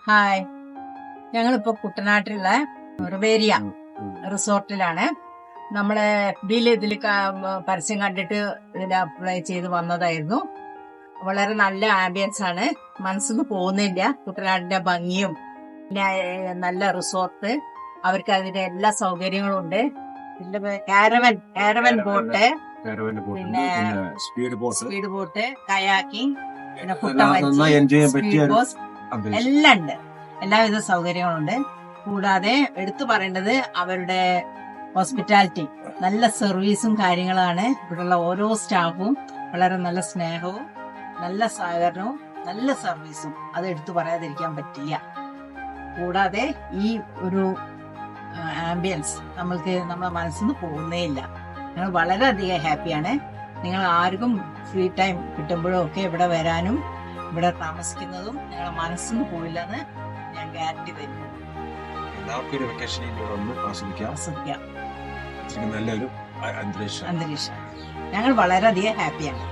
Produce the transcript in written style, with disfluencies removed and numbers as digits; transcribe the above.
Hi, ഞങ്ങളിപ്പോ കുട്ടനാട്ടിലുള്ള റിവേരിയ റിസോർട്ടിലാണ്. നമ്മളെ FB-യിൽ പരസ്യം കണ്ടിട്ട് ഇതിൽ അപ്ലൈ ചെയ്ത് വന്നതായിരുന്നു. വളരെ നല്ല ആംബിയൻസ് ആണ്, മനസ്സിന്ന് പോകുന്നില്ല. കുട്ടനാടിന്റെ ഭംഗിയും പിന്നെ നല്ല റിസോർട്ട്, അവർക്ക് അതിന്റെ എല്ലാ സൗകര്യങ്ങളും ഉണ്ട്. പിന്നെ കാരവൻ ബോട്ട്, പിന്നെ സ്പീഡ് ബോട്ട്, കയാക്കിംഗ്, പിന്നെ സ്പീഡ് ബോട്ട് എല്ലാം ഉണ്ട്. എല്ലാവിധ സൗകര്യങ്ങളുണ്ട്. കൂടാതെ എടുത്തു പറയേണ്ടത് അവരുടെ ഹോസ്പിറ്റാലിറ്റി, നല്ല സർവീസും കാര്യങ്ങളാണ്. ഇവിടെയുള്ള ഓരോ സ്റ്റാഫും വളരെ നല്ല സ്നേഹവും നല്ല സഹകരണവും നല്ല സർവീസും, അത് എടുത്തു പറയാതിരിക്കാൻ പറ്റില്ല. കൂടാതെ ഈ ഒരു ആംബിയൻസ് നമ്മളെ മനസ്സിൽ നിന്ന് പോകുന്നേ ഇല്ല. ഞങ്ങൾ വളരെയധികം ഹാപ്പിയാണ്. നിങ്ങൾ ആർക്കും ഫ്രീ ടൈം കിട്ടുമ്പോഴും ഒക്കെ ഇവിടെ വരാനും ഇവിടെ താമസിക്കുന്നതും ഞങ്ങളുടെ മനസ്സിന് പോയില്ലെന്ന് ഞാൻ ഗ്യാരണ്ടി തരുന്നു. എല്ലാവർക്കും ഒരു വെക്കേഷൻ ആസ്വദിക്കാം. നല്ലൊരു അന്തരീക്ഷം. ഞങ്ങൾ വളരെയധികം ഹാപ്പിയാണ്.